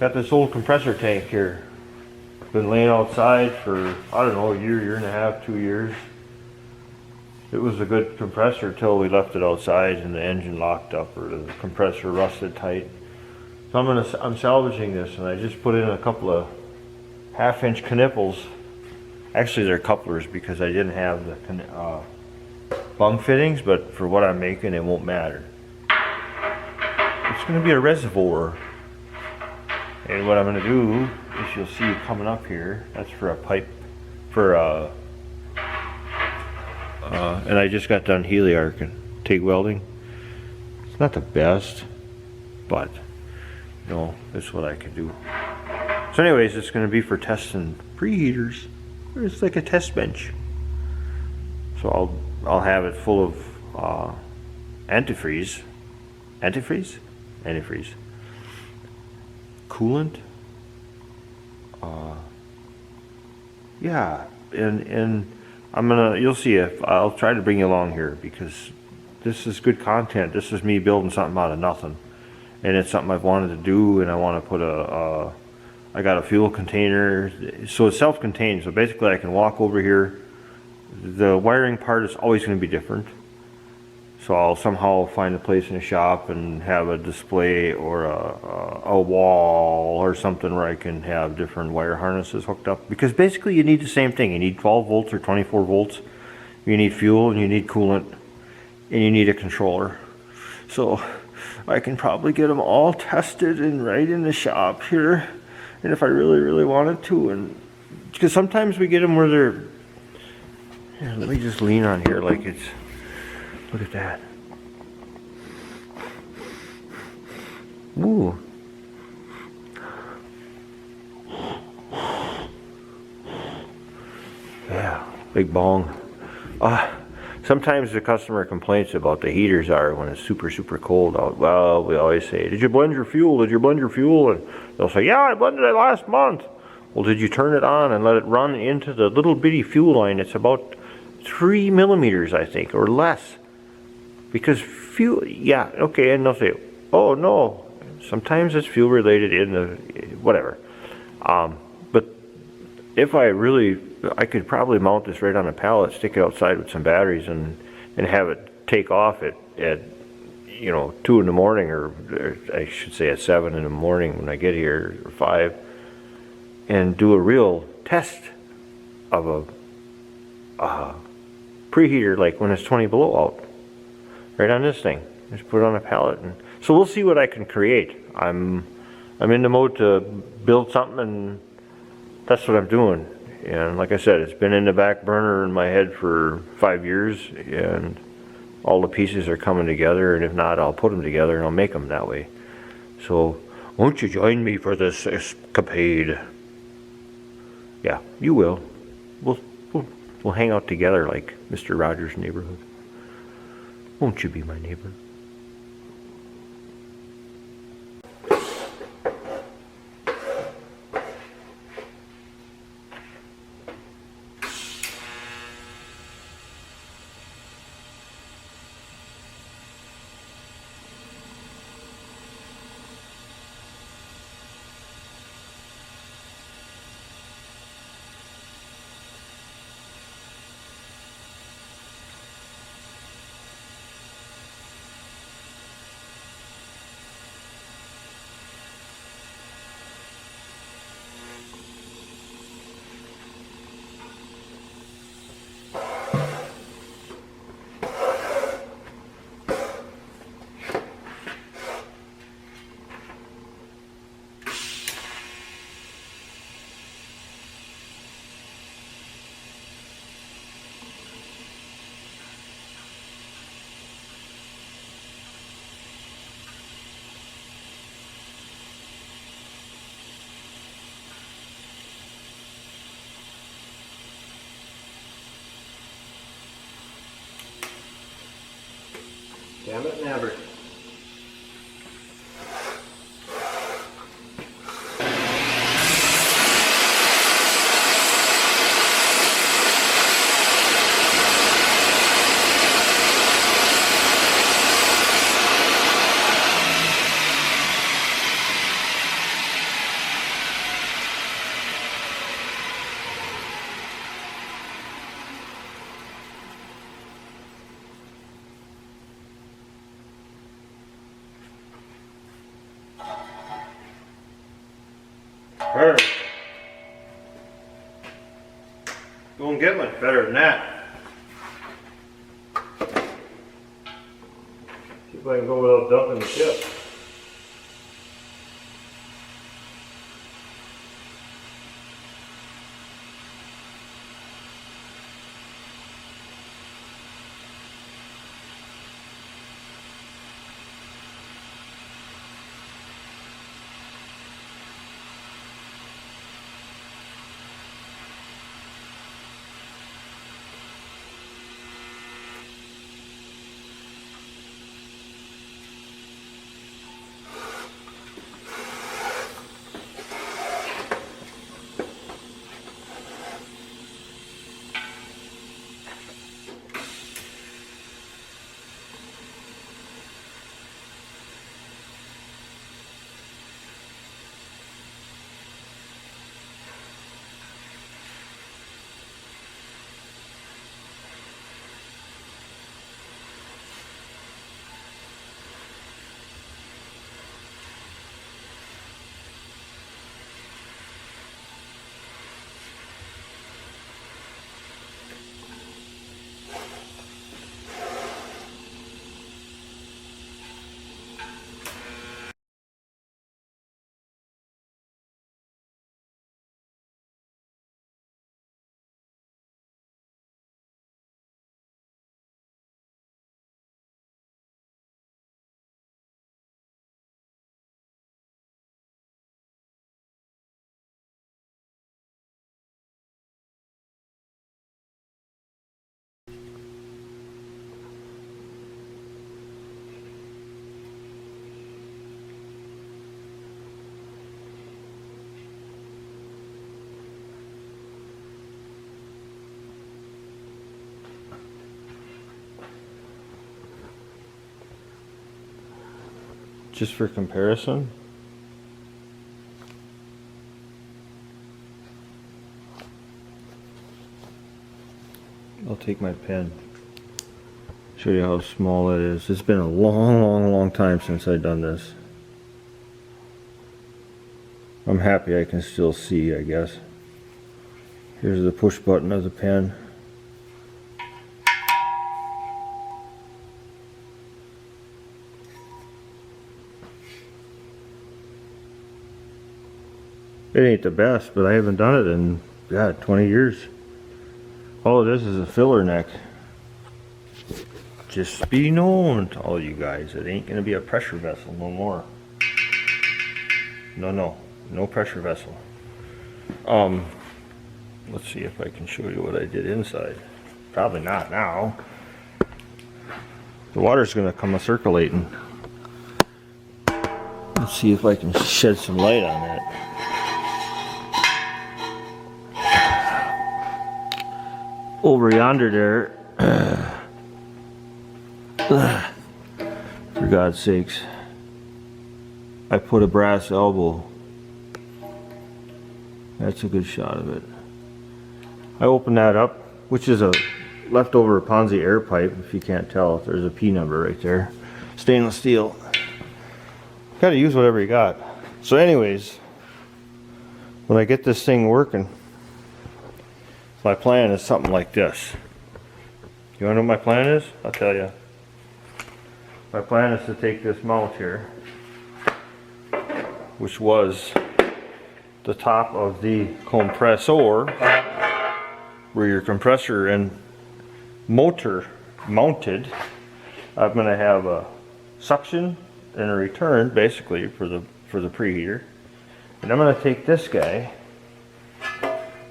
Got this old compressor tank here. Been laying outside for, I don't know, a year and a half, 2 years. It was a good compressor till we left it outside and the engine locked up or the compressor rusted tight. So I'm salvaging this, and I just put in a couple of 1/2-inch knipples. Actually, they're couplers because I didn't have the bung fittings, but for what I'm making, it won't matter. It's going to be a reservoir. And what I'm going to do is, you'll see coming up here, that's for a pipe, for and I just got done heliarching, TIG welding. It's not the best, but you know, that's what I can do. So anyways, it's going to be for testing preheaters. It's like a test bench. So I'll have it full of antifreeze, coolant. Yeah, and you'll see if I'll try to bring you along here, because this is good content. This is me building something out of nothing, and it's something I've wanted to do, and I want to put I got a fuel container, so it's self-contained. So basically I can walk over here. The wiring part is always going to be different. So I'll somehow find a place in a shop and have a display or a wall or something where I can have different wire harnesses hooked up. Because basically you need the same thing. You need 12 volts or 24 volts. You need fuel and you need coolant. And you need a controller. So I can probably get them all tested and right in the shop here. And if I really wanted to, and because sometimes we get them where they're, here, let me just lean on here like it's, look at that. Ooh. Yeah, big bong. Sometimes the customer complains about the heaters are when it's super cold out. Well, we always say, did you blend your fuel? Did you blend your fuel? And they'll say, yeah, I blended it last month. Well, did you turn it on and let it run into the little bitty fuel line? It's about 3 millimeters, I think, or less. Because fuel, yeah, okay, and they'll say, oh no, sometimes it's fuel related in the, whatever. But if I could probably mount this right on a pallet, stick it outside with some batteries, and have it take off at 2 in the morning, or I should say at 7 in the morning when I get here, or 5, and do a real test of a preheater, like when it's 20 below out, right on this thing. Just put it on a pallet, and so we'll see what I can create. I'm in the mode to build something, and that's what I'm doing. And like I said, it's been in the back burner in my head for 5 years, and all the pieces are coming together, and if not, I'll put them together and I'll make them that way. So won't you join me for this escapade? Yeah, you will. We'll hang out together like Mr. Rogers' Neighborhood. Won't you be my neighbor? Damn it, Nabbert. Alright. Don't get much better than that. See if I can go without dumping the chip. Just for comparison, I'll take my pen, show you how small it is. It's been a long time since I've done this. I'm happy I can still see, I guess. Here's the push button of the pen. It ain't the best, but I haven't done it in, God, 20 years. All it is a filler neck. Just be known to all you guys, it ain't gonna be a pressure vessel no more. No pressure vessel. Let's see if I can show you what I did inside. Probably not now. The water's gonna come circulating. Let's see if I can shed some light on that. Over yonder there, for God's sakes, I put a brass elbow. That's a good shot of it. I opened that up, which is a leftover Ponsse air pipe, if you can't tell. There's a P number right there. Stainless steel. Gotta use whatever you got. So anyways, when I get this thing working, my plan is something like this. You wanna know what my plan is? I'll tell you. My plan is to take this mount here, which was the top of the compressor, where your compressor and motor mounted. I'm gonna have a suction and a return, basically, for the preheater. And I'm gonna take this guy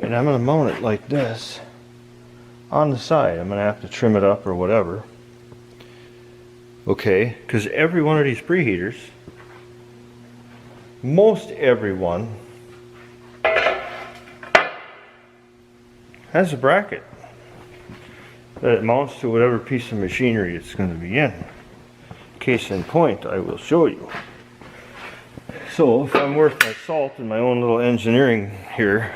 and I'm gonna mount it like this on the side. I'm gonna have to trim it up or whatever. Okay, because every one of these preheaters, most everyone, has a bracket that it mounts to whatever piece of machinery it's going to be in. Case in point, I will show you. So if I'm worth my salt in my own little engineering here,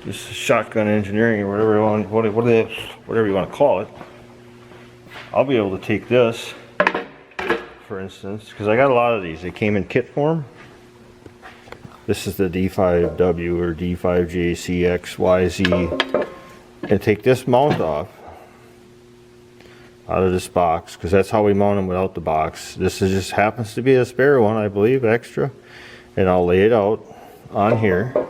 just shotgun engineering or whatever you want, whatever you want to call it, I'll be able to take this, for instance, because I got a lot of these. They came in kit form. This is the D5W or D5JCXYZ. And take this mount off out of this box, because that's how we mount them without the box. This is just happens to be a spare one, I believe, extra. And I'll lay it out on here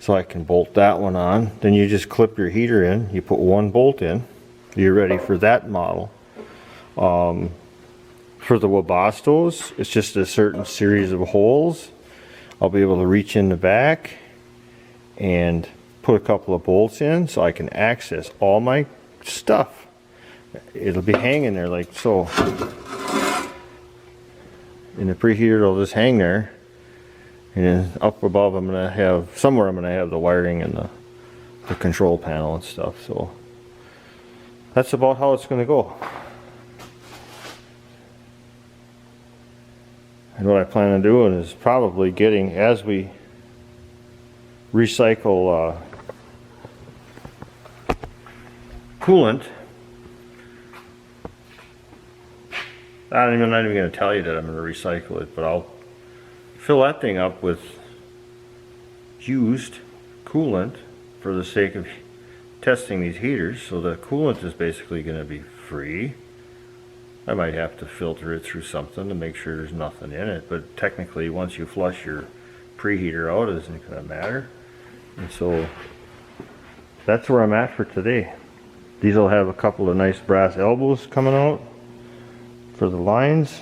so I can bolt that one on. Then you just clip your heater in. You put one bolt in. You're ready for that model. For the Webastos, it's just a certain series of holes. I'll be able to reach in the back and put a couple of bolts in so I can access all my stuff. It'll be hanging there like so. In the preheater, it'll just hang there. And then up above, I'm gonna have somewhere. I'm gonna have the wiring and the control panel and stuff. So that's about how it's gonna go. And what I plan on doing is probably getting, as we recycle coolant. I'm not even going to tell you that I'm going to recycle it, but I'll fill that thing up with used coolant for the sake of testing these heaters. So the coolant is basically going to be free. I might have to filter it through something to make sure there's nothing in it, but technically once you flush your preheater out, it isn't going to matter. And so that's where I'm at for today. These will have a couple of nice brass elbows coming out for the lines,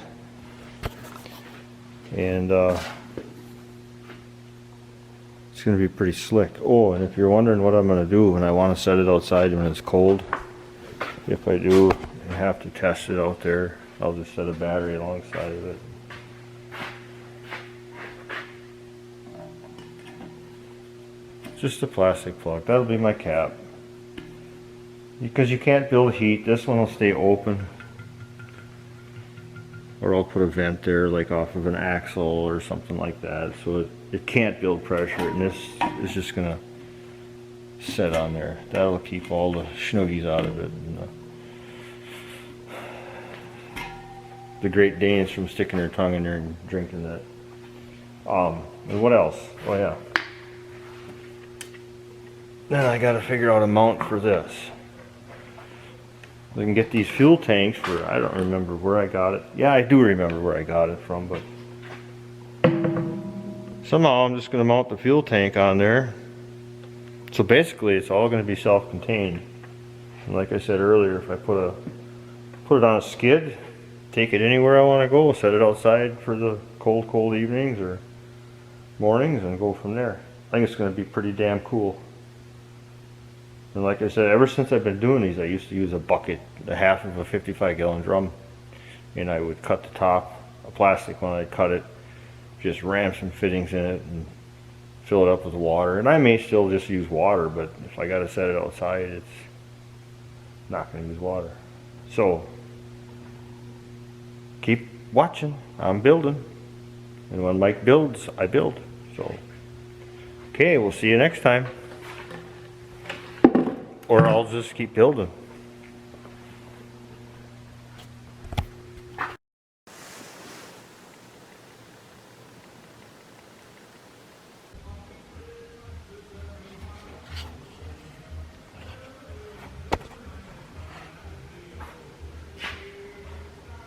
and it's going to be pretty slick. Oh, and if you're wondering what I'm going to do when I want to set it outside when it's cold, if I do have to test it out there, I'll just set a battery alongside of it. Just a plastic plug. That'll be my cap, because you can't build heat. This one will stay open. Or I'll put a vent there, like off of an axle or something like that, so it can't build pressure, and this is just gonna sit on there. That'll keep all the schnoogies out of it, and the Great Danes from sticking their tongue in there and drinking that. And what else? Oh yeah. Then I gotta figure out a mount for this. I can get these fuel tanks for, I don't remember where I got it. Yeah, I do remember where I got it from, but somehow I'm just going to mount the fuel tank on there. So basically it's all going to be self-contained. And like I said earlier, if I put it on a skid, take it anywhere I want to go, set it outside for the cold evenings or mornings, and go from there. I think it's going to be pretty damn cool. And like I said, ever since I've been doing these, I used to use a bucket, the half of a 55-gallon drum, and I would cut the top, a plastic one, I'd cut it, just ram some fittings in it and fill it up with water. And I may still just use water, but if I got to set it outside, it's not going to use water. So keep watching. I'm building, and when Mike builds, I build. So okay, we'll see you next time. Or I'll just keep building.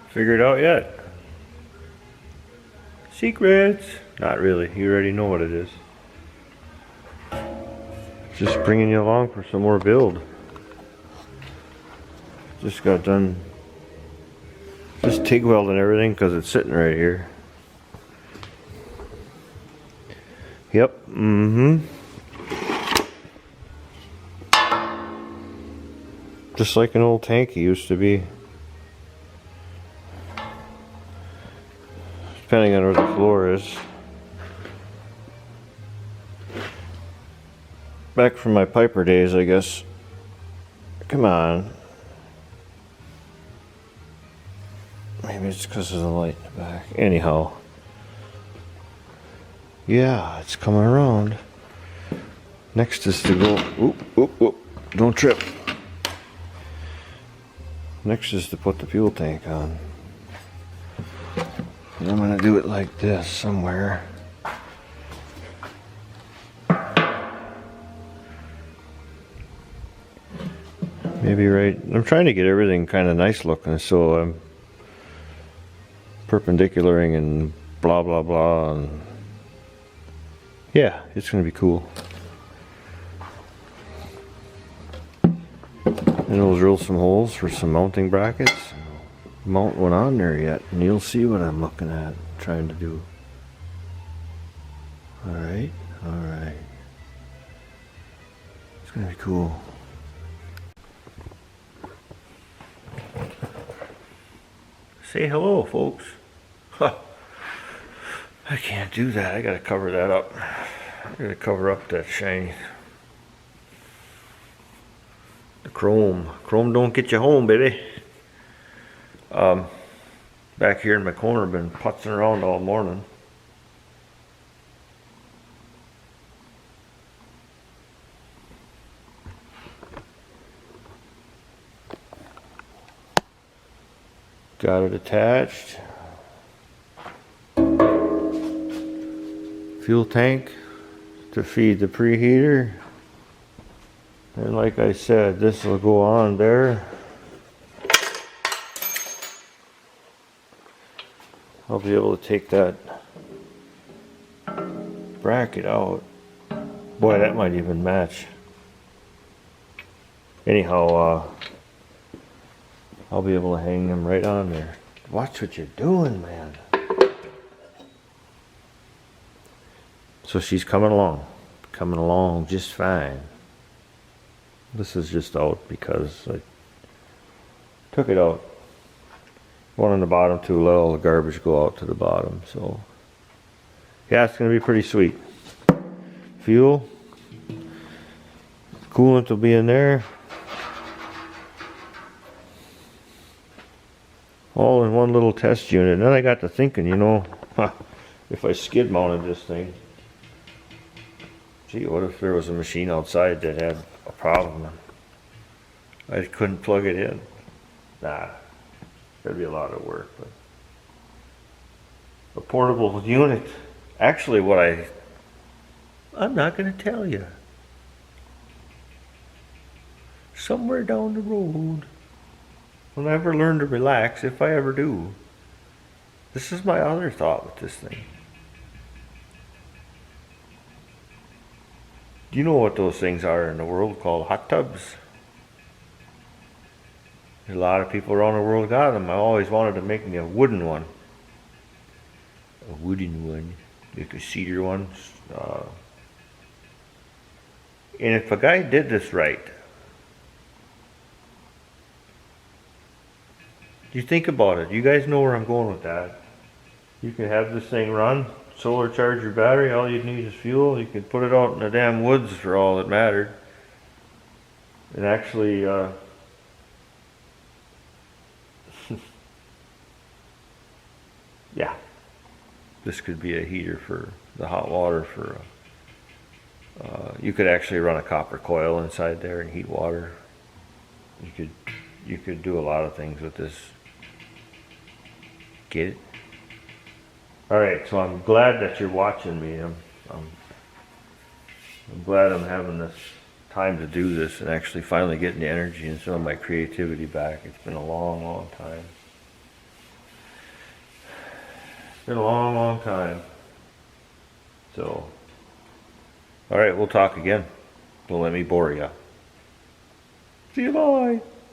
Figured out yet? Secrets! Not really, you already know what it is. Just bringing you along for some more build. Just got done just TIG welding everything because it's sitting right here. Yep, just like an old tanky used to be. Depending on where the floor is. Back from my Piper days, I guess. Come on. Maybe it's because of the light in the back. Anyhow. Yeah, it's coming around. Next is to go... Oop, don't trip. Next is to put the fuel tank on. And I'm going to do it like this somewhere. Maybe right. I'm trying to get everything kind of nice looking, so I'm perpendicularing and blah blah blah, and yeah, it's gonna be cool. And we'll drill some holes for some mounting brackets. Mount one on there yet, and you'll see what I'm looking at, trying to do. Alright, alright. It's gonna be cool. Say hello, folks. Huh. I can't do that. I gotta cover that up. I gotta cover up that shiny. The chrome. Chrome don't get you home, baby. Back here in my corner, been putzing around all morning. Got it attached. Fuel tank to feed the preheater. And like I said, this will go on there. I'll be able to take that bracket out. Boy, that might even match. Anyhow, I'll be able to hang them right on there. Watch what you're doing, man. So she's coming along just fine. This is just out because I took it out. One on the bottom to let all the garbage go out to the bottom. So yeah, it's gonna be pretty sweet. Fuel, coolant will be in there. All in one little test unit. And then I got to thinking, you know, if I skid mounted this thing, gee, what if there was a machine outside that had a problem? I couldn't plug it in. Nah, that'd be a lot of work. But a portable unit. Actually, I'm not going to tell you. Somewhere down the road, when I ever learn to relax, if I ever do, this is my other thought with this thing. Do you know what those things are in the world called hot tubs? There's a lot of people around the world got them. I always wanted to make me a wooden one. A wooden one. Like a cedar one. And if a guy did this right, you think about it. You guys know where I'm going with that. You can have this thing run, solar charge your battery. All you need is fuel. You can put it out in the damn woods for all that mattered. And actually, yeah, this could be a heater for the hot water. For you could actually run a copper coil inside there and heat water. You could do a lot of things with this. Get it? All right, so I'm glad that you're watching me. I'm glad I'm having this time to do this and actually finally getting the energy and some of my creativity back. It's been a long, long time. It's been a long, long time. So, all right, we'll talk again. Don't let me bore you. See you, bye.